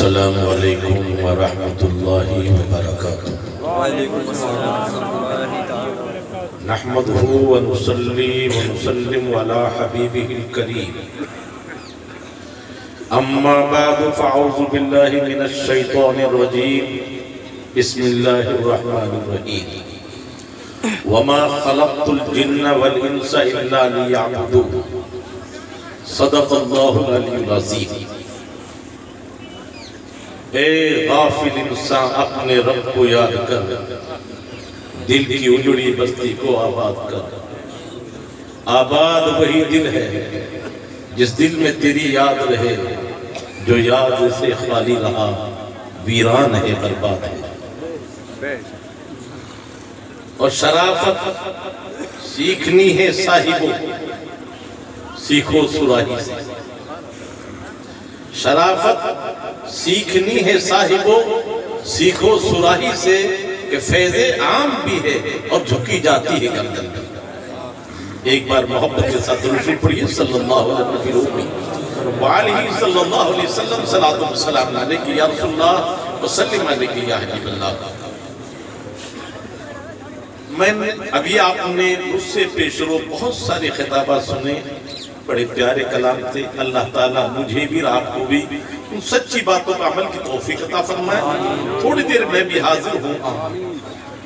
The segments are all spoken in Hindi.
अस्सलामु अलैकुम व रहमतुल्लाहि व बरकातुहू। नहमदुहु व नुसल्ली व नुसल्लिम अला हबीबिहिल करीम। अम्मा बादु फ़अऊज़ु बिल्लाहि मिनश शैतानिर रजीम। बिस्मिल्लाहिर रहमानिर रहीम। वमा खलक़तुल जिन्ना वल इंसा इल्ला लियअबुदून। सदक़ल्लाहुल अलीयुल अज़ीम। ए गाफिल इंसान, अपने रब को याद कर, दिल की उजड़ी बस्ती को आबाद कर। आबाद वही दिल है जिस दिल में तेरी याद रहे, जो याद से खाली रहा वीरान है, बर्बाद है। और शराफत सीखनी है साहिबों, सीखो सुराही से। शराफत सीखनी है साहिबो, सीखो सुराही से, कि फैज़े आम भी है और झुकी जाती है गर्दन भी। एक बार मोहब्बत के साथ दुरूद पढ़िए सल्लल्लाहु अलैहि वसल्लम। सलातो व सलाम अलैका या रसूलल्लाह व सल्लिम अलैका या हबीबल्लाह। मैंने अभी आपने मुझसे पेशरो बहुत सारे खिताबात सुने, बड़े प्यारे कलाम थे। अल्लाह ताला मुझे भी आपको भी उन सच्ची बातों का अमल की तौफीक अता फरमाए। थोड़ी देर मैं भी हाजिर हूँ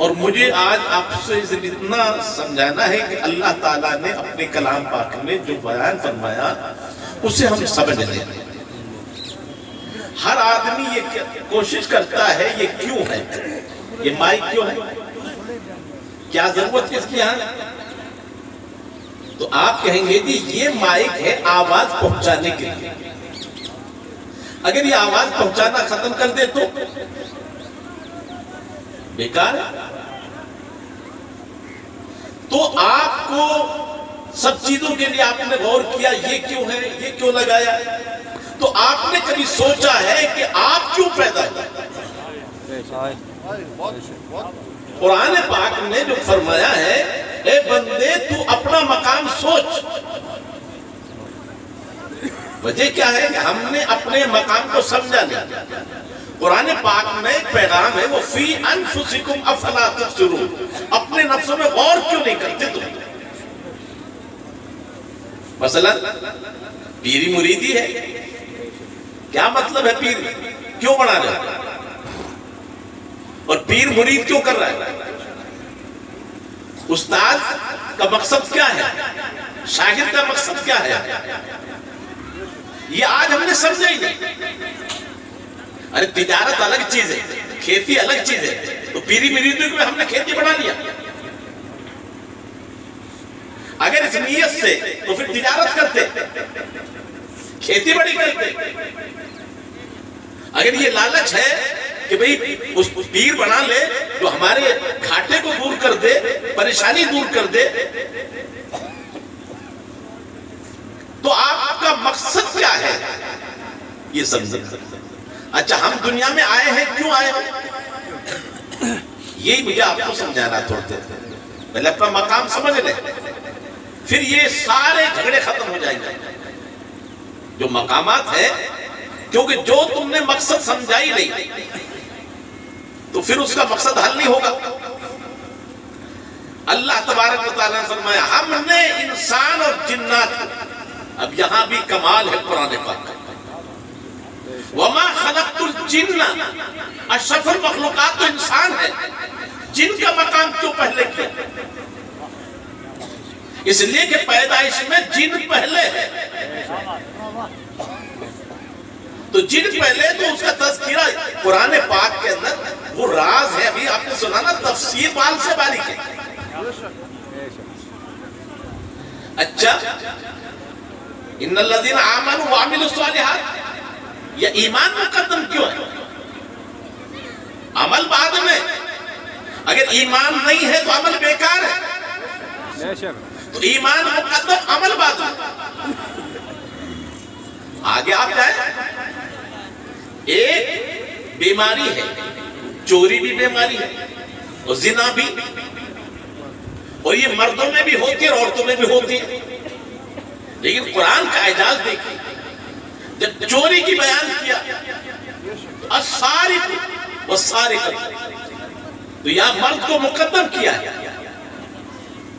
और मुझे आज आपसे इतना समझाना है कि अल्लाह ताला ने अपने कलाम पाक में जो बयान फरमाया उसे हम समझ लें। हर आदमी ये कोशिश करता है, ये क्यों है, ये माइक क्यों है, क्या जरूरत किसकी है? तो आप कहेंगे जी ये माइक है आवाज पहुंचाने के लिए। अगर ये आवाज पहुंचाना खत्म कर दे तो बेकार है। तो आपको सब चीजों के लिए आपने गौर किया, ये क्यों है, ये क्यों लगाया? तो आपने कभी सोचा है कि आप क्यों पैदा हुए? कुरान पाक ने जो फरमाया है, ए बंदे तू अपना मकाम सोच। वजह क्या है कि हमने अपने मकाम को समझा नहीं। कुरान पाक में एक पैगाम है, वो फी अनफुसिकुम अफला तुबसिरून। अपने नफ्सों में गौर क्यों नहीं करते तुम? मसलन पीरी मुरीदी है, क्या मतलब है पीर क्यों बना रहे हो? और पीर मुरीद क्यों कर रहा है? उस्ताद का मकसद क्या है, शागिर्द का मकसद क्या है, ये आज हमने समझा ही नहीं। अरे तिजारत अलग चीज है, खेती अलग चीज है। तो पीरी मुरीदी में हमने खेती बना लिया। अगर इस नियत से तो फिर तिजारत करते, खेती बड़ी करते। अगर ये लालच है कि भाई उस पीर बना ले जो हमारे घाटे को दूर कर दे, परेशानी दूर कर दे, तो आपका मकसद क्या है ये समझ। अच्छा, हम दुनिया में आए हैं, क्यों आए हैं, यही मुझे आपको समझाना थोड़ा। पहले अपना मकाम समझ ले, फिर ये सारे झगड़े खत्म हो जाएंगे जो मकामात है। क्योंकि जो तुमने मकसद समझा ही नहीं तो फिर उसका मकसद हल नहीं होगा। अल्लाह तबारक व तआला ने फरमाया, हमने इंसान और जिन्नात, अब यहां भी कमाल है कुरान पाक का, वमा खलक़तुल जिन्ना, अशरफुल मखलूकात तो इंसान है, जिन का मकाम क्यों पहले किया? इसलिए कि पैदाइश में जिन पहले है। तो जिन पहले, तो उसका तज़किरा कुरान पाक के अंदर वो राज है। अभी आपने सुना ना, तफसीर बाल से बारीक है। अच्छा, इन्नल्लज़ीना आमनू व अमिलुस्सालिहात, ये ईमान मुकद्दम क्यों है, अमल बाद में? अगर ईमान नहीं है तो अमल बेकार है। तो ईमान मुकद्दम, अमल बाद में। आगे आप जाए, एक बीमारी है, चोरी भी बीमारी है और जिना भी, और ये मर्दों में भी होती है और औरतों में भी होती है। लेकिन कुरान का एजाज देखिए, जब चोरी की बयान किया वो सारे तो यहां मर्द को मुकद्दम किया है।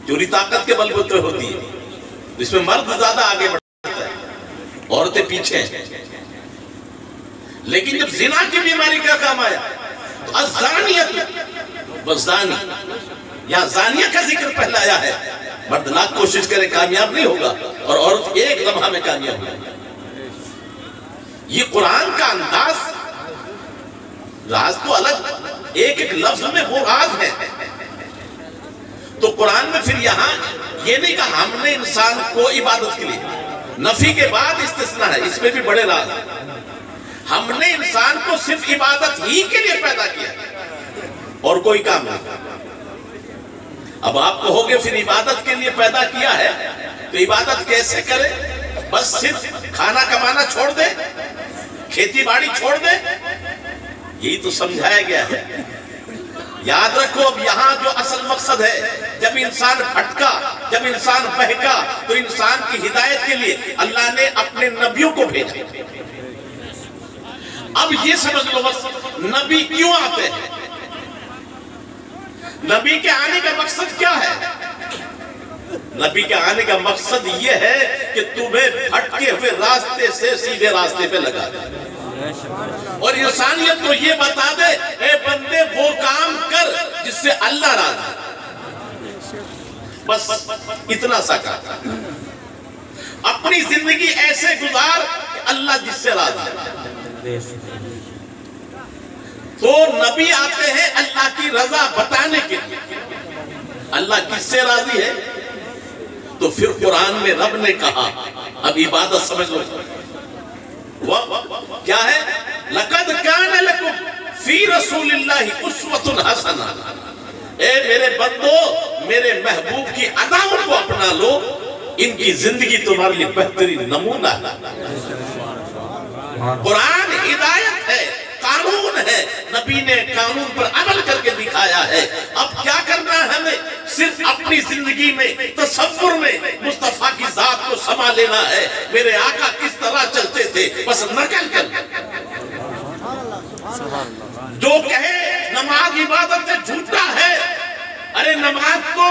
चोरी ताकत के बलबूते होती है, इसमें मर्द ज्यादा आगे बढ़ता है, औरतें पीछे हैं। लेकिन जब जिना की बीमारी का काम आया तो अज़ानियत वज़ानी, यहां जानिया का जिक्र पहला आया है। मर्द लाख कोशिश करे कामयाब नहीं होगा और औरत एक लम्हा में कामयाब होगी। ये कुरान का अंदाज, राज तो अलग, एक एक लफ्ज में वो राज है। तो कुरान में फिर यहां ये नहीं कहा हमने इंसान को इबादत के लिए, नफी के बाद इस्तिस्ना है, इसमें भी बड़े राज। हमने इंसान को सिर्फ इबादत ही के लिए पैदा किया और कोई काम नहीं। अब आप कहोगे फिर इबादत के लिए पैदा किया है तो इबादत कैसे करे? बस सिर्फ खाना कमाना छोड़ दे, खेती बाड़ी छोड़ दे, यही तो समझाया गया है। याद रखो, अब यहां जो असल मकसद है, जब इंसान भटका, जब इंसान बहका, तो इंसान की हिदायत के लिए अल्लाह ने अपने नबियों को भेजा। अब ये समझ लो बस, नबी क्यों आते हैं? नबी के आने का मकसद क्या है? नबी के आने का मकसद यह है कि तुम्हें भटके हुए रास्ते से सीधे रास्ते पे लगा दे और इंसानियत को यह बता दे, ए बंदे वो काम कर जिससे अल्लाह राजी है। बस इतना सा काम, अपनी जिंदगी ऐसे गुजार कि अल्लाह जिससे राजी है। तो नबी आते हैं अल्लाह की रजा बताने के लिए, अल्लाह किससे राजी है। तो फिर कुरान में रब ने कहा, अब इबादत समझ लो, क्या है? लक़द कान लकुम फी रसूलिल्लाहि उस्वतुन हसना। ए मेरे बंदो, मेरे महबूब की अदाओं को अपना लो, इनकी जिंदगी तुम्हारे लिए बेहतरीन नमूना है। कुरान हिदायत है, कानून है, नबी ने कानून पर अमल करके दिखाया है। अब क्या करना है हमें? सिर्फ अपनी जिंदगी में, तसव्वुर में मुस्तफा की जात को समा लेना है। मेरे आका किस तरह चलते थे बस नकल कर। जो कहे नमाज इबादत से झूठा है, अरे नमाज तो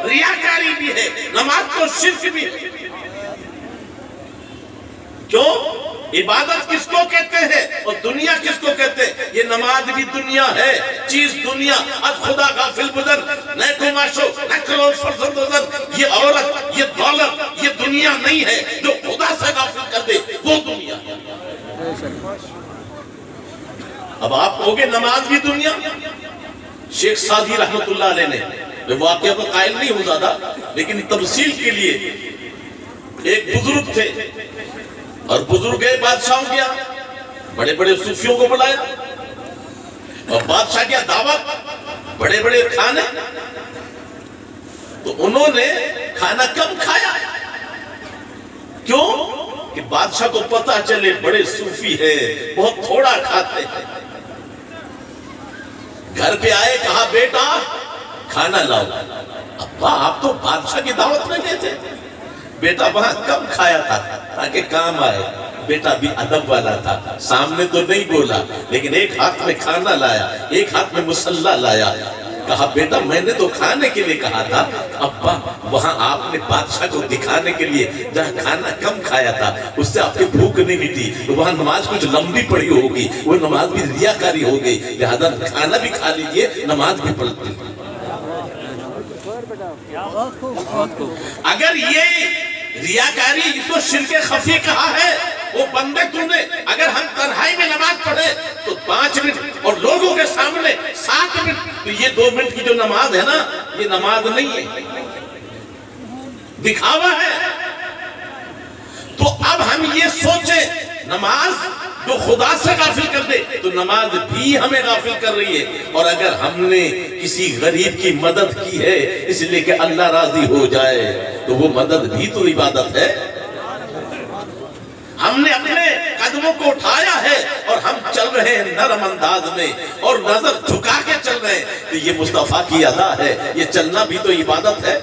रियाकारी भी है, नमाज तो शिर्क भी है। क्यों? इबादत किसको कहते हैं और दुनिया किसको कहते हैं? ये नमाज भी दुनिया है, चीज दुनिया। अब खुदा गाफिल बुदन न कुमाशो न करो फरजंदोजन, ये औरत, ये दौलत, ये दुनिया नहीं है। जो खुदा से गाफिल कर दे वो दुनिया। अब आप कहोगे नमाज भी दुनिया। शेख सादी रहमतुल्लाह अलैह ने, मैं वाकया को कायल नहीं हूं ज्यादा, लेकिन तफसील के लिए एक बुजुर्ग थे और बुजुर्ग गए बादशाहों के यहाँ, बड़े बड़े सूफियों को बुलाया और बादशाह की दावत, बड़े बड़े खाने। तो उन्होंने खाना कम खाया। क्यों? कि बादशाह को पता चले बड़े सूफी है, बहुत थोड़ा खाते हैं। घर पे आए, कहा बेटा खाना लाओ। अब्बा आप तो बादशाह की दावत में गए थे। बेटा वहां कम खाया था ताकि काम आए। बेटा भी अदब वाला था, सामने तो नहीं बोला, लेकिन एक हाथ में खाना लाया, एक हाथ में मुसल्ला लाया। कहा बेटा मैंने तो खाने के लिए कहा था। अब्बा वहां आपने बादशाह को दिखाने के लिए जहाँ खाना कम खाया था, उससे आपकी भूख नहीं मिटी, तो वहां नमाज कुछ लंबी पड़ी होगी, वो नमाज भी रियाकारी हो गई, लिहाजा खाना भी खा लीजिए, नमाज भी पढ़ लीजिए। अगर ये रियाकारी, इसको शिर्के खफी कहा है, वो बंदे तूने, अगर हम तन्हाई में नमाज पढ़े तो 5 मिनट और लोगों के सामने 7 मिनट, तो ये 2 मिनट की जो नमाज है ना, ये नमाज नहीं है, दिखावा है। तो अब हम ये सोचे नमाज जो खुदा से गाफिल कर दे तो नमाज भी हमें गाफिल कर रही है। और अगर हमने किसी गरीब की मदद की है इसलिए कि अल्लाह राजी हो जाए, तो वो मदद भी तो इबादत है। हमने अपने कदमों को उठाया है और हम चल रहे हैं नरम अंदाज में और नजर झुका के चल रहे हैं, तो ये मुस्तफा की अदा है, ये चलना भी तो इबादत है।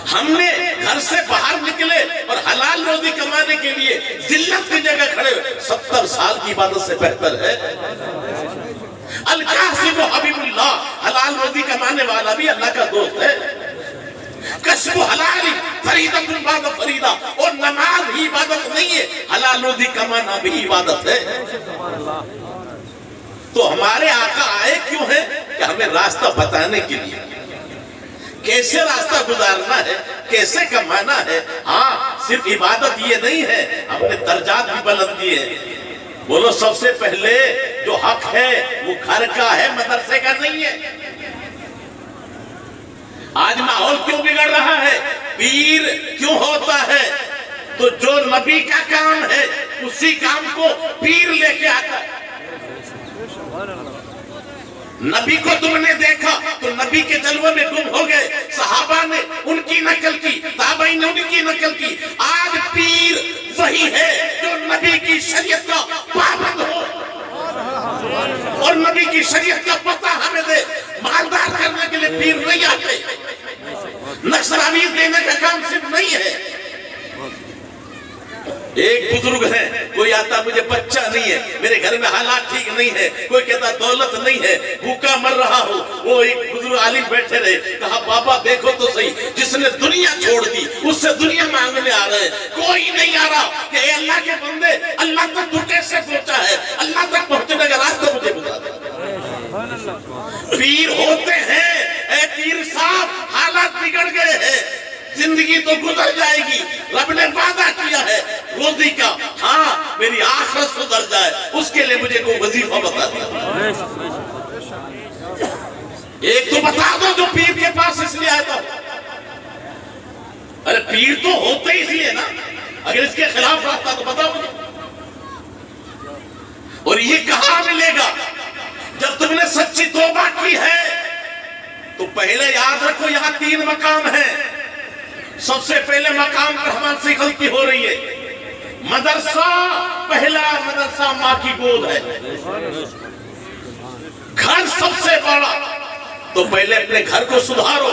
हमने घर से बाहर निकले और हलाल रोजी कमाने के लिए जिल्लत की जगह खड़े, 70 साल की इबादत से बेहतर है। अल कासिब हबीबुल्लाह, हलाल रोजी कमाने वाला भी अल्लाह का दोस्त है। कस्ब हलाली फरीदतुन बाद फरीदा, और नमाज ही इबादत नहीं है, हलाल रोजी कमाना भी इबादत है। तो हमारे आका आए क्यों है? कि हमें रास्ता बताने के लिए, कैसे रास्ता गुजारना है, कैसे कमाना है। हाँ, सिर्फ इबादत ये नहीं है, हमने दर्जात भी बुलंद दिए हैं। बोलो, सबसे पहले जो हक है वो घर का है, मदरसे का नहीं है। आज माहौल क्यों बिगड़ रहा है? पीर क्यों होता है? तो जो नबी का काम है उसी काम को पीर लेके आता है। नबी को तुमने देखा तो नबी के जलवे में गुम हो गए, सहाबा ने उनकी नकल की, ताबई ने उनकी नकल की। आज पीर वही है जो नबी की शरीयत का पाबंद हो और नबी की शरीयत का पता हमें दे। मालदार करने के लिए पीर नहीं आते, नक्सलावीज देने का काम सिर्फ नहीं है। एक बुजुर्ग है, कोई आता मुझे बच्चा नहीं है, मेरे घर में हालात ठीक नहीं है, कोई कहता दौलत नहीं है, भूखा मर रहा हूँ। वो एक बुजुर्ग आलिम बैठे रहे, कहा बाबा देखो तो सही, जिसने दुनिया छोड़ दी उससे दुनिया मांगने आ रहे, कोई नहीं आ रहा कि अल्लाह के बंदे अल्लाह तक तू कैसे पहुंचा है, अल्लाह तक पहुंचने का रास्ता मुझे बता दे। पीर होते हैं, ए पीर साहब हालात बिगड़ गए हैं, जिंदगी तो गुजर जाएगी, रब ने वादा किया है रोजी का, हाँ मेरी आखिरत सुधर जाए उसके लिए मुझे कोई वजीफा बता दो। एक तो बता दो जो पीर के पास इसलिए आया था। अरे पीर तो होते ही इसलिए ना, अगर इसके खिलाफ रास्ता तो बताओ मुझे। और ये कहां मिलेगा? जब तुमने सच्ची तौबा की है तो पहले याद रखो यहां 3 मकाम है। सबसे पहले मकाम पर हमारी गलती हो रही है। मदरसा, पहला मदरसा माँ की गोद है, घर सबसे बड़ा, तो पहले अपने घर को सुधारो।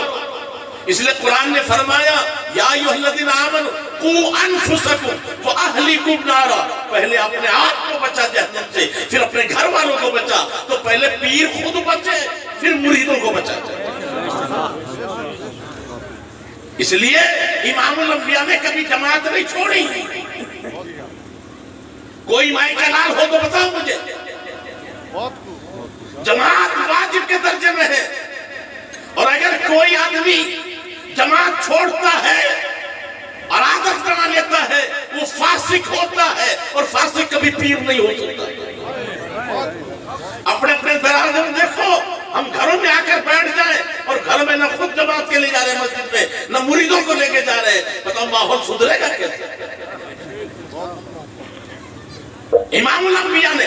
इसलिए कुरान ने फरमाया या अय्युहल्लज़ीना आमनू कू अनफुसकुम व अहलीकुम नारा, पहले अपने आप को बचा जहन्नम से, फिर अपने घर वालों को बचा। तो पहले पीर खुद बचे, फिर मुरीदों को बचा। इसलिए इमामुल अंबिया ने कभी जमात नहीं छोड़ी। कोई माई का लाल हो तो बताओ मुझे। जमात वाजिब के दर्जे में है, और अगर कोई आदमी जमात छोड़ता है और आदत बना लेता है वो फासिक होता है, और फासिक कभी पीर नहीं हो सकता। अपने अपने दराज़ में देखो, हम घरों में आकर बैठ जाएं और घर में न खुद जमात के लिए जा रहे हैं मस्जिद में, न मुरीदों को लेके जा रहे हैं, बताओ माहौल सुधरेगा कैसे? इमामुल अंबिया ने,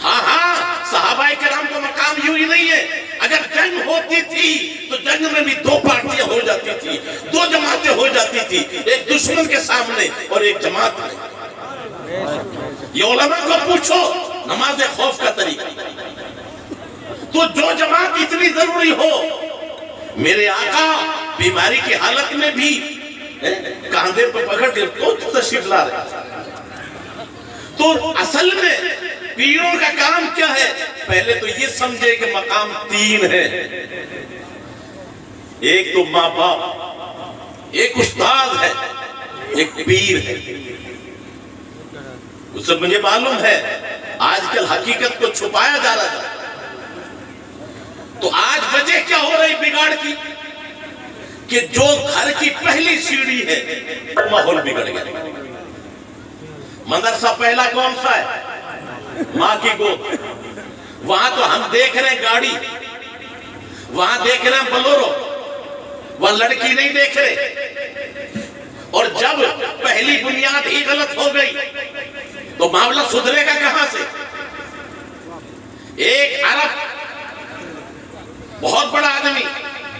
हाँ सहाबाए किराम का मकाम यूं ही नहीं है। अगर जंग होती थी तो जंग में भी 2 पार्टियां हो जाती थी, 2 जमातें हो जाती थी, एक दुश्मन के सामने और एक जमात में। ये उलमा को पूछो नमाज खौफ का तरीका। तो जो जमात इतनी जरूरी हो, मेरे आका बीमारी की हालत में भी कांधे पर पकड़ के तो तशरीफ ला रहे। तो असल में पीरों का काम क्या है? पहले तो ये समझे कि मकाम 3 है। एक तो माँ बाप, एक उस्ताद है, एक पीर है। उससे मुझे मालूम है आजकल हकीकत को छुपाया जा रहा था। तो आज वजह क्या हो रही बिगाड़ की? कि जो घर की पहली सीढ़ी है वो माहौल बिगड़ गया। मदरसा पहला कौन सा है? माँ की गोद। वहां तो हम देख रहे हैं गाड़ी, वहां देख रहे हैं बोलेरो, वहां लड़की नहीं देख रहे। और जब पहली बुनियाद ही गलत हो गई तो मामला सुधरेगा कहां से? एक अरब बहुत बड़ा आदमी,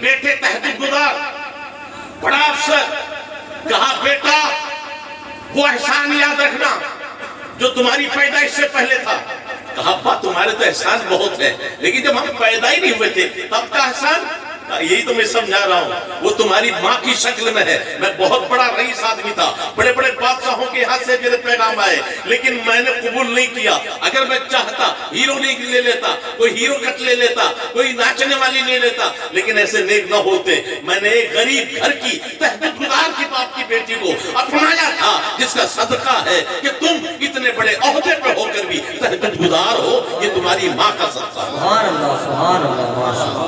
बेटे तहजीब गुजार, बड़ा अफसर, कहा बेटा वो एहसान याद रखना जो तुम्हारी पैदाइश से पहले था। कहा अब्बा तुम्हारे तो एहसान बहुत है, लेकिन जब हम पैदा ही नहीं हुए थे तब का एहसान। यही तो मैं समझा रहा हूँ, वो तुम्हारी माँ की शक्ल में है। मैं बहुत बड़ा रईस आदमी था, बड़े बड़े बादशाहों के हाथ से मेरे पैगाम आए, लेकिन मैंने कबूल नहीं किया। अगर मैं चाहता हीरो नेक ले लेता, कोई हीरो कट ले लेता, कोई नाचने वाली ले लेता, लेकिन ऐसे नेक न होते। मैंने एक गरीब घर की तहजदगुजार की बाप की बेटी को अपनाया था, जिसका सदका है कि तुम इतने बड़े ओहदे पे होकर भी तहजदगुजार हो। ये तुम्हारी माँ का सदका है। सुभान अल्लाह, सुभान अल्लाह, माशाअल्लाह।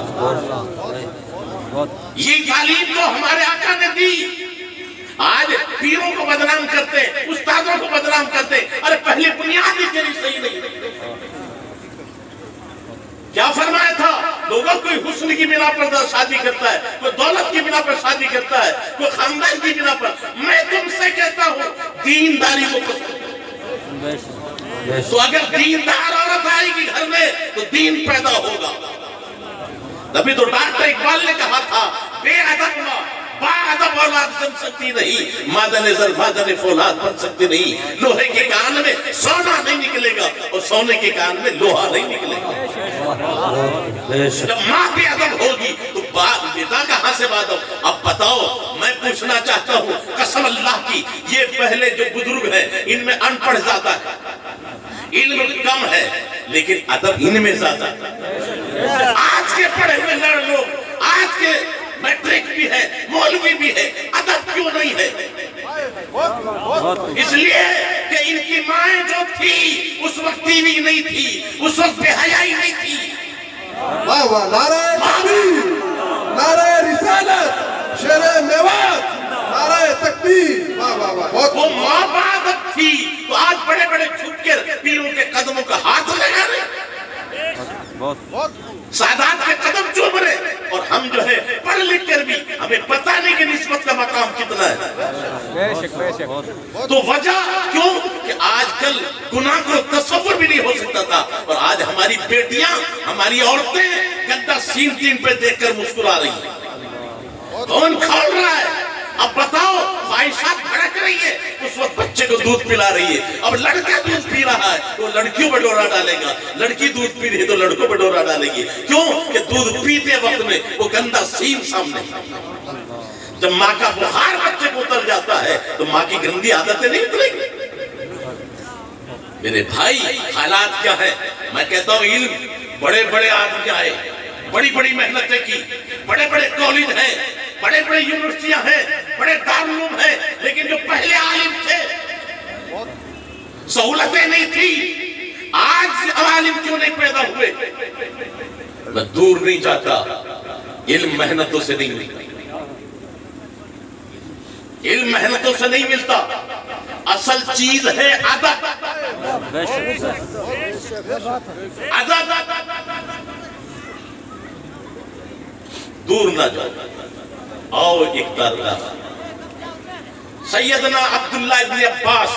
ये तालीम तो हमारे आका ने दी। आज पीरों को बदनाम करते, उस्तादों को बदनाम करते। अरे पहले बुनियाद ही तेरी सही नहीं। क्या फरमाया था लोगों? कोई हुस्न की बिना पर शादी करता है, कोई दौलत की बिना पर शादी करता है, कोई खानदान की बिना पर। मैं तुमसे कहता हूँ दीनदारी को पसंद। तो अगर दीनदार औरत आएगी घर में तो दीन पैदा होगा। तभी तो डॉक्टर इकबाल ने कहा था, बेअदब बाअदब औलाद बन सकती नहीं, मादन जर मादन फौलाद बन सकती नहीं। लोहे के कान में सोना नहीं निकलेगा और सोने के कान में लोहा नहीं निकलेगा। जब माँ बेअदब होगी तो बेटा कहाँ से बादब? अब बताओ, मैं पूछना चाहता हूँ कसम अल्लाह की, ये पहले जो बुजुर्ग हैं इनमें अनपढ़ ज्यादा है, इल्म कम है, लेकिन अदब इनमें ज्यादा है। आज के पढ़े हुए लोग, आज के मैट्रिक भी है, मौलवी भी है, अदब क्यों नहीं है? इसलिए कि इनकी माएं जो थी उस वक्त टीवी नहीं थी, उस वक्त बेहयाई नहीं थी। वाह वाह, नारे तकबीर, नारे रिसालत, शेरे मेवात, नारे तकबीर, वाह वाह वाह। वो माँ बाप थी तो आज बड़े बड़े झुककर पीरों के कदमों का हाथ लगा रहे, सादात के कदम चूम रहे। और हम जो है पढ़ लिख कर भी हमें पता नहीं कि निस्बत का मकाम कितना है। तो वजह क्यों कि आजकल गुनाह को तस्वुर भी नहीं हो सकता था, और आज हमारी बेटियां, हमारी औरतें गंदा सीन तीन पे देखकर मुस्कुरा रही है। कौन खोल रहा है? अब बताओ, ख्वाहिशात भड़क रही है, उस वक्त बच्चे को दूध पिला रही है। अब लड़का दूध पी रहा है तो लड़कियों पर डोरा डालेगा, लड़की दूध पी रही है तो लड़कों पर डोरा डालेगी। क्यों कि दूध पीते वक्त में वो गंदा सीन सामने। जब माँ का बुखार बच्चे को उतर जाता है तो माँ की गंदी आदतें नहीं उतरेंगी। मेरे भाई, हालात क्या है? मैं कहता हूँ इल्म, बड़े बड़े आदमी आए, बड़ी बड़ी मेहनतें की, बड़े बड़े कॉलेज हैं, बड़े बड़े यूनिवर्सिटियां हैं, बड़े दारुल हैं, लेकिन जो पहले आलिम थे सहूलतें नहीं थी। आज आलिम क्यों नहीं पैदा हुए? मैं दूर नहीं जाता, इल्म मेहनतों से नहीं मिलता, इल्म मेहनतों से नहीं मिलता। असल चीज है अदब। अदब दूर ना जाओ, आओ एक दरगाह। सैयदना अब्दुल्ला इब्न अब्बास,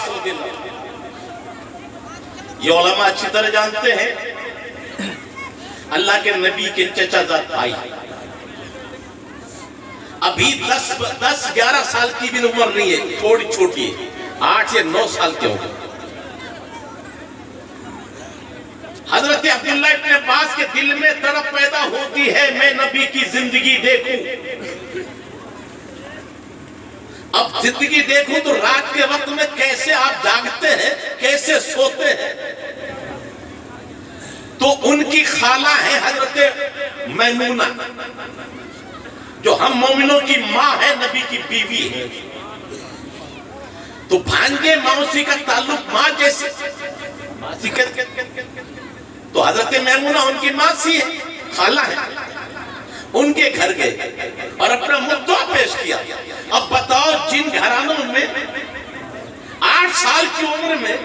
ये उलमा अच्छी तरह जानते हैं, अल्लाह के नबी के चचाजाद भाई। अभी 10-11 साल की भी उम्र नहीं है, थोड़ी छोटी है, 8 या 9 साल के होंगे। हजरत अब्दुल्ला इब्न अब्बास के दिल में तड़प पैदा होती है, मैं नबी की जिंदगी देखूं। अब जिंदगी देखूं तो रात के वक्त में कैसे आप जागते हैं, कैसे सोते हैं। तो उनकी खाला है हजरत मैमूना, जो हम मोमिनों की माँ है, नबी की बीवी है। तो भांजे मौसी का ताल्लुक माँ जैसे, तो हजरत मैमूना उनकी मासी है, खाला है। उनके घर गए और अपना मुद्दा पेश किया। अब बताओ, जिन घरानों में 8 साल की उम्र में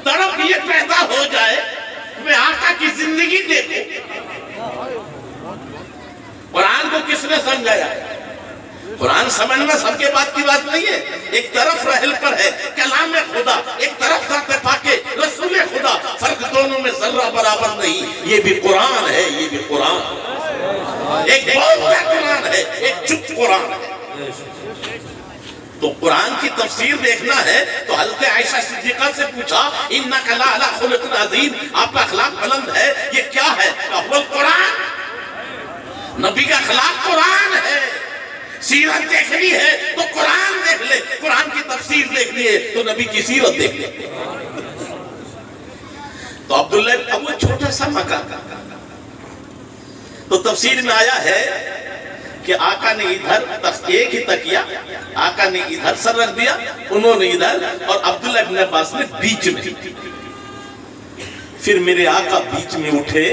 तड़प ये पैदा हो जाए, मैं आका की जिंदगी देखूं। कुरान को किसने समझाया? कुरान समझना सबके बात की बात नहीं है। एक तरफ रहल पर है कलाम खुदा, एक तरफ जाते पाके रसूल खुदा, फर्क दोनों में जर्रा बराबर नहीं। ये भी कुरान है, ये भी कुरान, एक बोलता कुरान है, एक चुप कुरान है। तो कुरान की तफसीर देखना है तो हज़रत आयशा सिद्दीक़ा से पूछा, इन्नका लअला खुलुक़िन अज़ीम, आपका अखलाक बुलंद है, ये क्या है? हुवल कुरान। नबी का अखलाक कुरान है। सीरत देखनी है तो कुरान देख ले, कुरान की तफसीर देखनी है तो नबी की सीरत देख ले। तो अब्दुल्ला, अब वो छोटा सा मकान, तो तफसीर में आया है कि आका ने इधर एक ही तकिया, आका ने इधर सर रख दिया, उन्होंने इधर, और अब्दुल्ला इब्न अब्बास ने बीच में। फिर मेरे आका बीच में उठे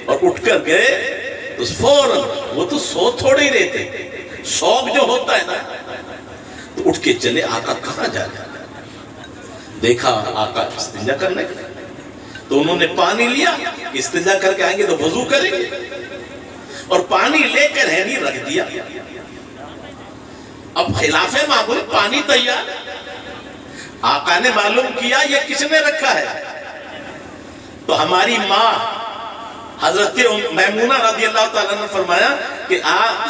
और उठकर गए तो फौरन, वो तो सो थोड़े ही रहते, शौक जो होता है ना, तो उठ के चले। आका कहां जा रहे? देखा आका इस्तिंजा करने, तो उन्होंने पानी लिया, इस्तिंजा करके आएंगे तो वजू करेंगे, और पानी लेकर रहनी रख दिया। अब खिलाफे मामूल पानी तैयार, आका ने मालूम किया ये किसने रखा है, तो हमारी माँ हजरत मैमूना रज़ियल्लाहु ताला ने फरमाया कि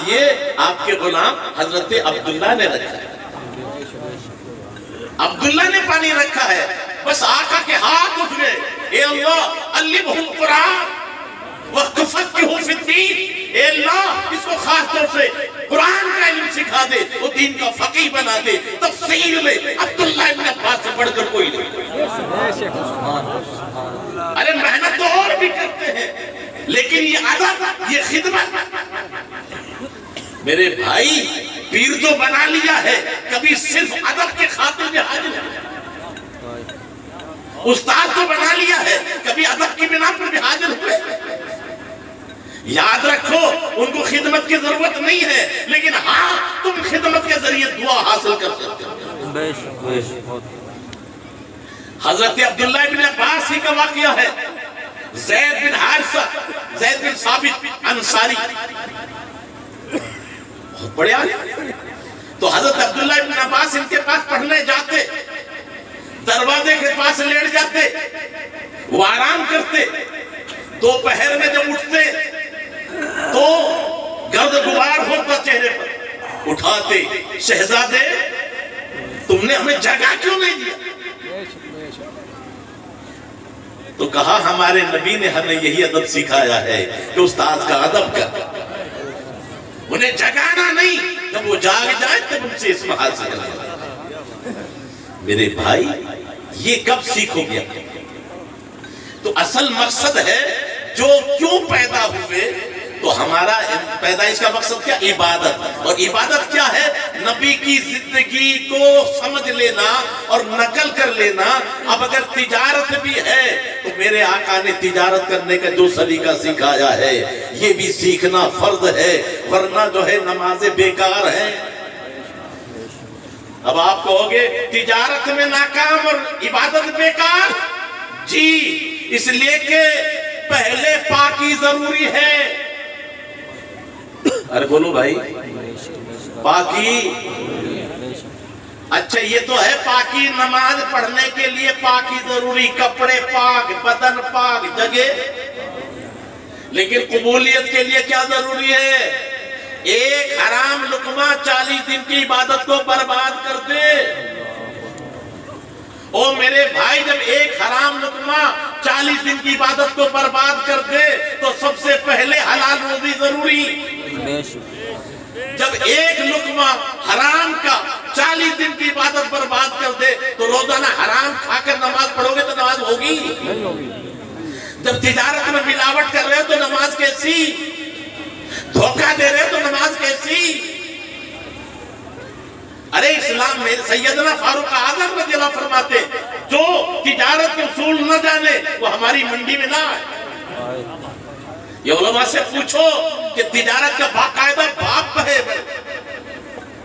ये आपके गुलाम हजरत अब्दुल्ला ने रखा है, अब्दुल्ला ने पानी रखा है। बस आका के हाथ उठ गए, ए अल्लाह अल्लिमहुल कुरान वफ़क़िहहु फ़िद्दीन, ए अल्लाह इसको खास तौर से कुरान का इल्म सिखा दे, वो दीन का फकीह बना दे। तफसीर में अब्दुल्ला इब्न अब्बास से बढ़कर कोई नहीं। अरे मेहनत तो और भी करते हैं, लेकिन ये अदब, ये खिदमत। मेरे भाई, पीर तो बना लिया है, कभी सिर्फ अदब के खातिर में हाजिर है। उस्ताद तो बना लिया है, कभी अदब की बिना पर भी हाजिर हुए। याद रखो, उनको खिदमत की जरूरत नहीं है, लेकिन हाँ, तुम खिदमत के जरिए दुआ हासिल कर सकते हो। हजरत अब्दुल्ला इब्न अब्बास ही का वाकया है। ज़ैद बिन हारिसा, ज़ैद बिन साबित अंसारी, बहुत बड़े आदमी। तो हजरत अब्दुल्ला इब्न अब्बास इनके पास पढ़ने जाते, दरवाजे के पास लेट जाते, वो आराम करते। दोपहर में जब उठते तो गर्द गुबार होता चेहरे पर, उठाते, शहजादे तुमने हमें जगह क्यों नहीं दिया? तो कहा हमारे नबी ने हमें यही अदब सिखाया है कि उस्ताद का अदब कर, उन्हें जगाना नहीं, जब वो जाग जाए तब उनसे इसमें हासिल करना। मेरे भाई, ये कब सीखोगे? तो असल मकसद है जो क्यों पैदा हुए, तो हमारा पैदाइश का मकसद क्या? इबादत। और इबादत क्या है? नबी की जिंदगी को समझ लेना और नकल कर लेना। अब अगर तिजारत भी है तो मेरे आका ने तिजारत करने का जो सलीका सिखाया है ये भी सीखना फर्ज है, वरना जो है नमाजें बेकार है। अब आप कहोगे तिजारत में नाकाम और इबादत बेकार, जी इसलिए कि पहले पाकी जरूरी है। अरे बोलो भाई, पाकी। अच्छा ये तो है पाकी, नमाज पढ़ने के लिए पाकी जरूरी, कपड़े पाक, बदन पाक, जगह। लेकिन कबूलियत के लिए क्या जरूरी है? एक हराम लुकमा 40 दिन की इबादत को बर्बाद कर दे। ओ मेरे भाई, जब एक हराम लुकमा 40 दिन की इबादत को बर्बाद कर दे तो सबसे पहले हलाल रोजी जरूरी। जब एक लुकमा हराम का 40 दिन की इबादत बर्बाद कर दे तो रोजाना हराम खाकर नमाज पढ़ोगे तो नमाज होगी? जब तिजारत में मिलावट कर रहे हो तो नमाज कैसी? धोखा दे रहे हो तो नमाज कैसी? अरे इस्लाम में सैयदना फारूक आजम रज़ियल्लाहु अन्हु फरमाते, जो तिजारत के उसूल न जाने वो हमारी मंडी में ना आए। ये उलमा से पूछो कि तिजारत का बाकायदा बाप है,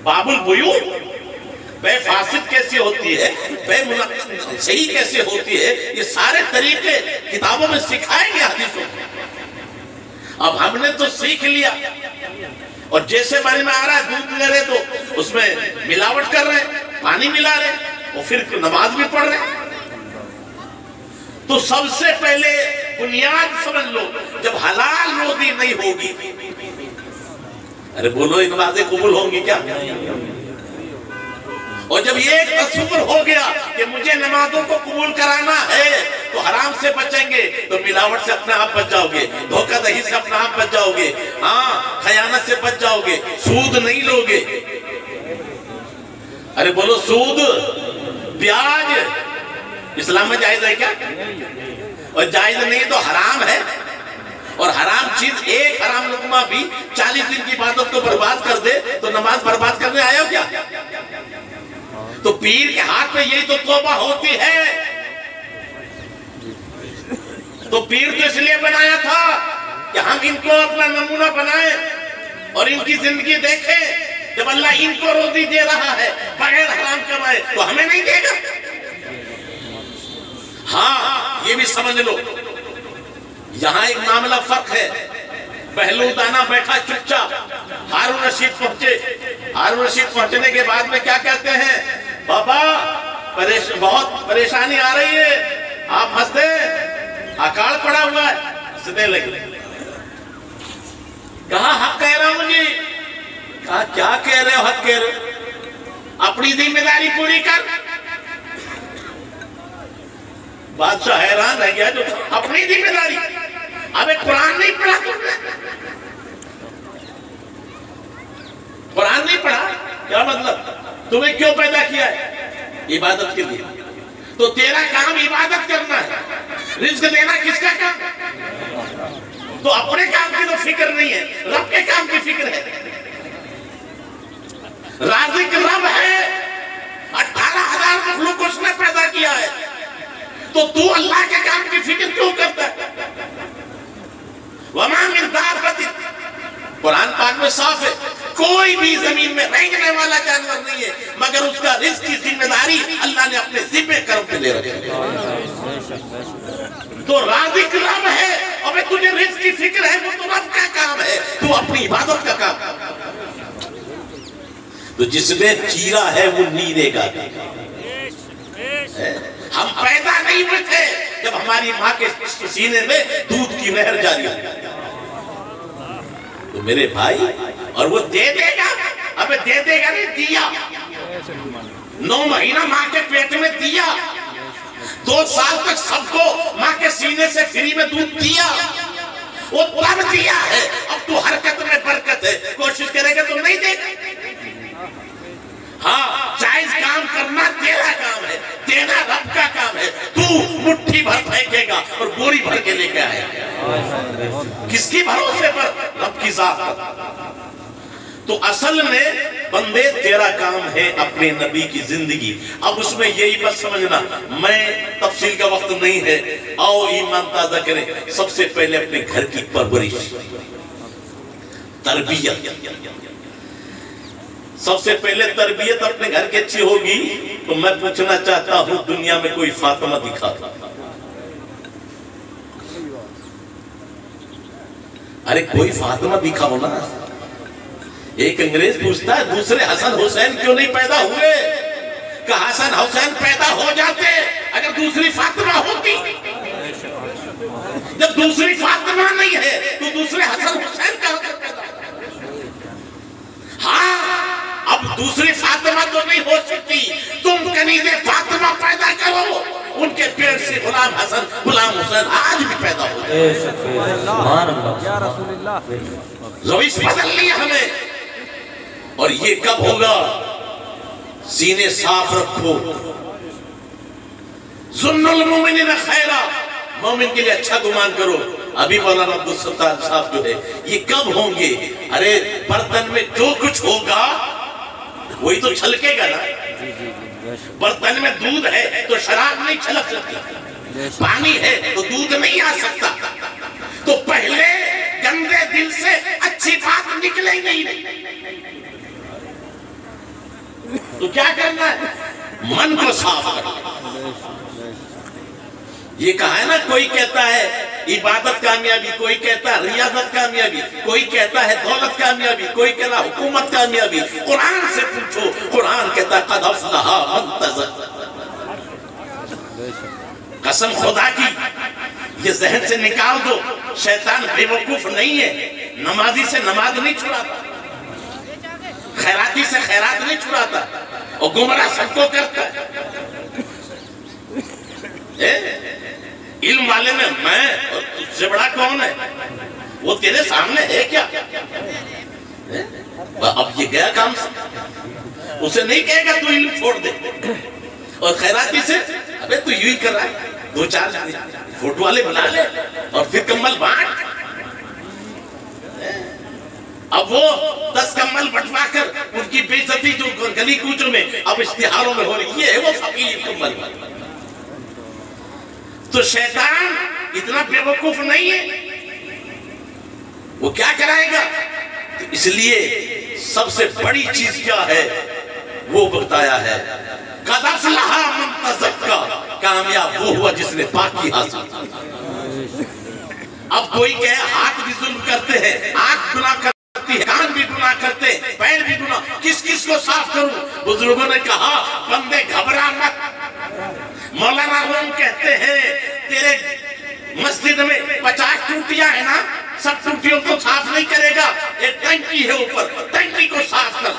बाबुल बुयू, बे फासिद कैसे होती है, बे सही कैसे होती है, ये सारे तरीके किताबों में सिखाएंगे हदीसों में। अब हमने तो सीख लिया और जैसे पानी में आ रहा है दूध ले रहे तो उसमें मिलावट कर रहे हैं, पानी मिला रहे और फिर नमाज भी पढ़ रहे। तो सबसे पहले बुनियाद समझ लो, जब हलाल रोजी नहीं होगी, अरे बोलो नमाजें कबूल होंगी क्या? और जब ये तस्वुर हो गया कि मुझे नमाजों को कबूल कराना है तो हराम से बचेंगे तो मिलावट से अपने आप बच जाओगे, धोखाधड़ी से अपने आप बच जाओगे, हाँ खयानत से बच जाओगे, सूद नहीं लोगे। अरे बोलो सूद, ब्याज इस्लाम में जायज है क्या? और जायज नहीं तो हराम है। और हराम चीज, एक हराम लुकमा भी 40 दिन की इबादत को बर्बाद कर दे तो नमाज बर्बाद करने आया हो क्या? तो पीर के हाथ में यही तो तौबा होती है। तो पीर तो इसलिए बनाया था कि हम इनको अपना नमूना बनाए और इनकी जिंदगी देखें। जब अल्लाह इनको रोजी दे रहा है बगैर हराम कमाए तो हमें नहीं देगा? हाँ ये भी समझ लो, यहां एक मामला फर्क है। बहलूदाना बैठा चुपचाप, हारून रशीद पहुंचे। हारून रशीद पहुंचने के बाद में क्या कहते हैं, बाबा बहुत परेशानी आ रही है, आप हंसते, अकाल पड़ा हुआ है, हंसने लगे। कहा हक कह रहा हूं जी। कहा क्या कह रहे हो? हक कह रहे हो, अपनी जिम्मेदारी पूरी कर। बादशाह हैरान रह गया, जो अपनी जिम्मेदारी। अबे कुरान नहीं पढ़ा तुमने? कुरान नहीं पढ़ा? क्या मतलब? तुम्हें क्यों पैदा किया है? इबादत के लिए। तो तेरा काम इबादत करना है, रिज्क देना किसका काम? तो अपने काम की तो फिक्र नहीं है, रब के काम की फिक्र है। राज़िक रब है, 18,000 मखलूक उसने पैदा किया है, तो तू अल्लाह के काम की फिक्र क्यों करता है? वमा मिन दाब्बतिन, कुरान पाक में साफ है, कोई भी जमीन में रेंगने वाला जानवर नहीं है मगर उसका रिज्क की जिम्मेदारी अल्लाह ने अपने जिम्मे कर्म पे ले रखी है। तो राज़िक रब है, अबे तुझे रिज्क की फिक्र है, वो तो रब का काम है, तू अपनी इबादत का काम। तो जिसमें चीरा है वो नीरेगा। हम पैदा नहीं हुए थे जब हमारी माँ के सीने में दूध की नहर जारी है। तो मेरे भाई, और वो दे देगा, अबे दे देगा नहीं, दिया 9 महीना माँ के पेट में दिया, 2 साल तक सबको माँ के सीने से फ्री में दूध दिया, वो तब दिया है। अब तू हरकत में बरकत है, कोशिश करेगा तो नहीं देगा। हाँ जायज काम करना तेरा काम है, देना रब का काम है। तू मुट्ठी भर फेंकेगा और बोरी भर के लेके आएगा, किसकी भरोसे पर? रब की जात पर। तो असल में बंदे तेरा काम है अपने नबी की जिंदगी। अब उसमें यही बस समझना, मैं तफसील का वक्त नहीं है, आओ ईमान ताजा करें। सबसे पहले अपने घर की परवरिश, तरबियत। सबसे पहले तरबियत अपने घर की अच्छी होगी तो मैं पूछना चाहता हूं, दुनिया में कोई फातिमा दिखा? अरे कोई फातिमा दिखाओ ना। एक अंग्रेज पूछता है, दूसरे हसन हुसैन क्यों नहीं पैदा हुए? कि हसन हुसैन पैदा हो जाते अगर दूसरी फातिमा होती। जब दूसरी फातिमा नहीं है तो दूसरे हसन हुसैन कहां से पैदा? हाँ अब दूसरी फातिमा तो नहीं हो सकती, तुम कनीज़े फातिमा पैदा करो, उनके पेट से गुलाम हसन गुलाम हुसैन आज भी पैदा हो जाए। रविश बदलनी है हमें। और ये कब होगा? सीने साफ रखो। जुन्नुल मोमिनीन खैरा, मोमिन के लिए अच्छा गुमान करो। अभी मौलाना अब्दुल सत्तार साहब जो है, ये कब होंगे? अरे बर्तन में जो कुछ होगा वही तो छलकेगा ना। बर्तन में दूध है तो शराब नहीं छलक सकती, पानी है तो दूध नहीं आ सकता। तो पहले गंदे दिल से अच्छी बात निकलेगी ही नहीं। तो क्या करना है? मन को साफ करना। ये कहा है ना, कोई कहता है इबादत कामयाबी, कोई कहता है रियाजत कामयाबी, कोई कहता है दौलत कामयाबी, कोई कहता है हुकूमत कामयाबी। कुरान से पूछो, कुरान कहता है क़द अफ़लहा मन तज़क्का। कसम खुदा की, ये जहन से निकाल दो, शैतान बेवकूफ नहीं है। नमाजी से नमाज नहीं छुड़ाता, खैराती से खैरात नहीं छुड़ाता, और गुमराह सबको करता है। इल्म वाले में मैं और तुझसे बड़ा कौन है? वो तेरे सामने है क्या? अब ये गया काम से, उसे नहीं कहेगा तू इल्म छोड़ दे। और खैराती से अबे तू यूं ही कर रहा है, 2-4 फोटो वाले बना ले और फिर कम्बल बांट। अब वो 10 कम्बल बंटवा कर उनकी बेइज्जती जो गली कूचों में अब इश्तिहारों में हो रही है, वो फकीर कम्बल। तो शैतान इतना बेवकूफ नहीं है, वो क्या कराएगा? तो इसलिए सबसे बड़ी चीज क्या है वो बताया है, क़द अफ़लहा मन तज़क्का, कामयाब वो हुआ जिसने पाकी हासिल। अब कोई कहे हाथ भी जुल्म करते हैं, आंख गुनाह करती है, कान भी गुनाह करते हैं, पैर भी गुनाह, किस किस को साफ करूं? बुजुर्गों ने कहा बंदे घबरा मत। मौलाना रूम कहते हैं तेरे मस्जिद में 50 टूटियां है ना, सब टूटियों को साफ नहीं करेगा, एक टंकी है ऊपर, टंकी को साफ कर।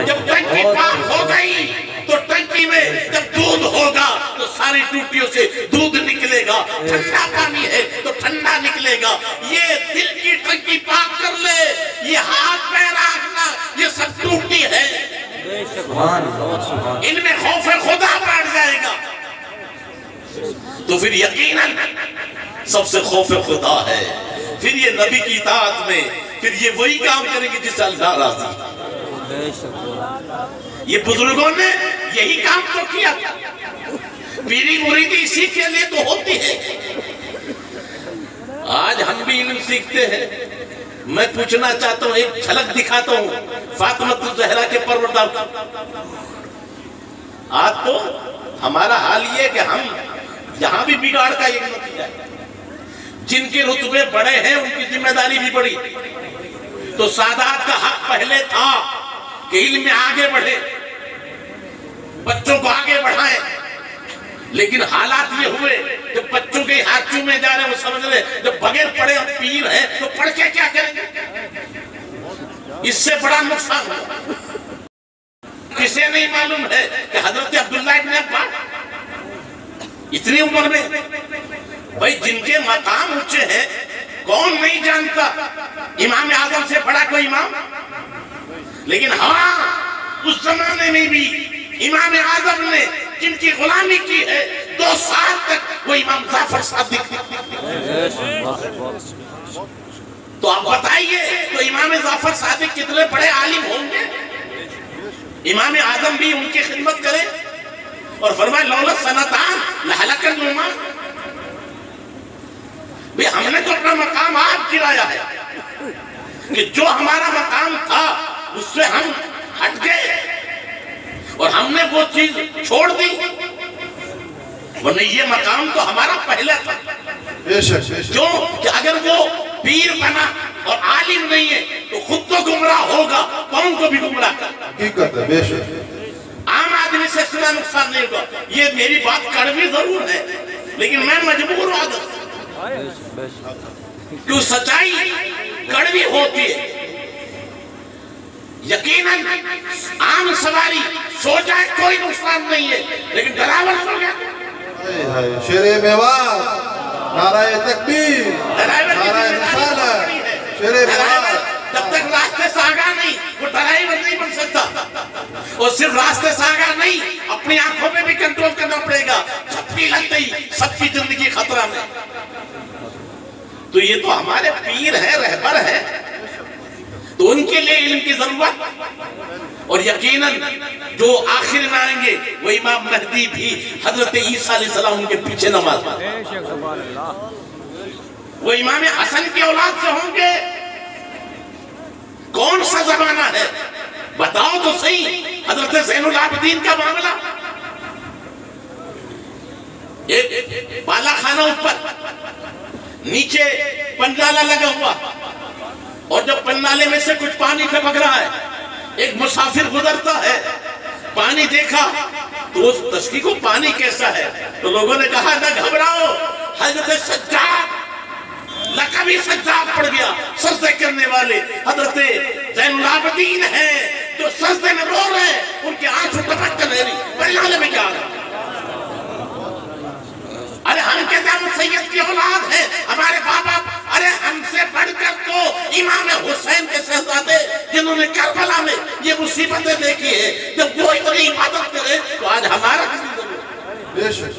जब टंकी पाक हो गई तो टंकी में जब दूध होगा तो सारी टूटियों से दूध निकलेगा, ठंडा पानी है तो ठंडा निकलेगा। ये दिल की टंकी पाक कर ले, ये हाथ पैर रखना, ये सब टूटी है, इनमें खौफ खुदा बैठ जाएगा। तो फिर यकीनन सबसे खौफ खुदा है, फिर ये नबी की इताअत में, फिर ये वही काम करेंगे जिससे अल्लाह राजी। ये बुजुर्गों ने यही काम तो किया था, पीरी मुरीदी इसी के लिए तो होती है। आज हम भी इल्म सीखते हैं। मैं पूछना चाहता हूँ, एक झलक दिखाता हूँ फातिमा ज़हरा के परवरदार। आज तो हमारा हाल ये कि हम यहां भी बिगाड़ का एक नतीजा है। जिनके रुतबे बड़े हैं उनकी जिम्मेदारी भी बड़ी। तो सादात का हक पहले था कि इल्म में आगे बढ़े, बच्चों को आगे बढ़ाएं, लेकिन हालात ये हुए जब बच्चों के हाथ चूमे जा रहे हैं, वो समझ रहे जब बगैर पढ़े हम पीर हैं तो पढ़ के क्या करेंगे? इससे बड़ा नुकसान हुआ। किसे नहीं मालूम है कि हजरत अब्दुल्लाह इब्न अब्बास इतनी उम्र में, भाई जिनके मकाम ऊंचे हैं कौन नहीं जानता, इमाम आजम से बड़ा कोई इमाम। लेकिन हाँ, उस जमाने में भी इमाम आजम ने जिनकी गुलामी की है 2 साल तक, वो इमाम जाफर सादिक। तो आप बताइए, तो इमाम जाफर सादिक कितने बड़े आलिम होंगे? इमाम आजम भी उनकी खिदमत करे और फरमाए लौला सनतान लहलकल उम्मा। भाई हमने तो अपना मकाम आप गिराया है कि जो हमारा मकाम था उससे हम हट गए और हमने वो चीज छोड़ दी, वरना ये मकाम तो हमारा पहले था। क्यों कि अगर वो पीर बना और आलिम नहीं है तो खुद तो गुमराह होगा, कौन को भी गुमराह कर। बेशक आम आदमी से इतना नुकसान नहीं होगा। ये मेरी बात कड़वी जरूर है, लेकिन मैं मजबूर हूं आदत से, क्यों सच्चाई कड़वी होती है। यकीनन आम सवारी सो जाए कोई नुकसान नहीं है, लेकिन ड्राइवर सो गया, शेरे मेवात, नाराए तकबीर, नाराए रिसालत, शेरे मेवात। जब तक रास्ते से आगा नहीं वो ड्राइवर नहीं बन सकता। और सिर्फ रास्ते से आगा नहीं, अपनी आंखों में भी कंट्रोल करना पड़ेगा। झपकी लगते ही सबकी जिंदगी खतरा में। तो ये तो हमारे पीर हैं, रहबर हैं, तो उनके लिए इल्म की जरूरत। और यकीनन जो आखिर में आएंगे वो इमाम महदी भी हजरत ईसा अलैहिस्सलाम उनके पीछे नमाज, वो इमाम हसन की औलाद से होंगे। कौन सा जमाना है बताओ तो सही। हजरत ज़ैनुल आबिदीन का मामला, एक बाला खाना ऊपर, नीचे पंडाला लगा हुआ, और जब पंडाले में से कुछ पानी टपक रहा है, एक मुसाफिर गुजरता है, पानी देखा तो उस तश्की को पानी कैसा है, तो लोगों ने कहा ना घबराओ, हजरत सज्जाद लक़बी सज्जाद पड़ गया, सजदे करने वाले हजरत ज़ैनुल आबिदीन है जो सजदे में रो रहे हैं, उनके आंसू टपक कर रही, पंडाले में क्या अरे हम कहते हैं हम सैयद की औलाद है, हमारे बाबा, अरे हमसे बढ़कर तो इमाम हुसैन के शहजादे जिन्होंने करबला में ये मुसीबतें देखी है, जब वो इतनी इबादत करे तो आज हमारा बेशक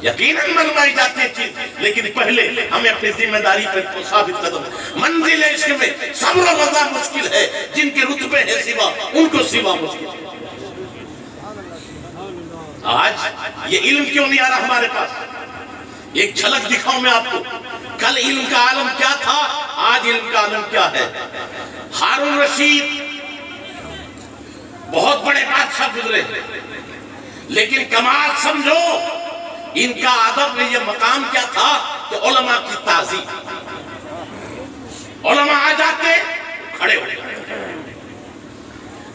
यकीनन मनवाई जाती है चीज, लेकिन पहले हमें अपनी जिम्मेदारी पर साबित कदम। मंजिल इश्क में सब्र वज़ा मुश्किल है, जिनके रुतबे है सिवा उनको सिवा मुश्किल है। आज ये इल्म क्यों नहीं आ रहा हमारे पास? एक झलक दिखाऊं मैं आपको, कल इल्म का आलम क्या था, आज इल्म का आलम क्या है। हारून रशीद बहुत बड़े बादशाह गुजरे, लेकिन कमाल समझो इनका अदब में ये मकाम क्या था कि उलमा की ताज़ीम, उलमा आ जाते खड़े हो गए।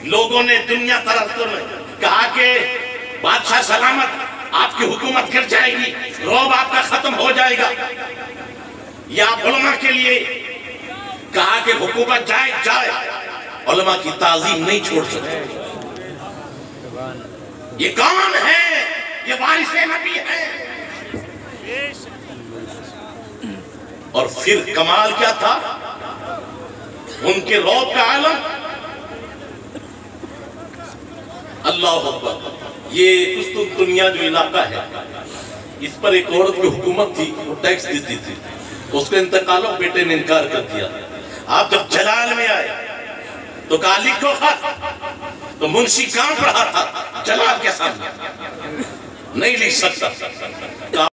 लोगों ने दुनिया तरफ कहा कि बादशाह सलामत, आपकी हुकूमत गिर जाएगी, रौब आपका खत्म हो जाएगा। या उलमा के लिए कहा कि हुकूमत जाए जाए, उलमा की ताज़ीम नहीं छोड़ सकते। ये कौन है? ये वारिसे नबी है। और फिर कमाल क्या था, उनके रौब का आलम, अल्लाह अकबर। ये कुस्तुन दुनिया जो इलाका है, इस पर एक औरत की हुकूमत थी, वो टैक्स देती थी, उसके इंतकाल बेटे ने इनकार कर दिया। आप जब जलाल में आए तो कहा लिखो खत, तो मुंशी कांप रहा था जलाल के सामने, नहीं लिख सकता।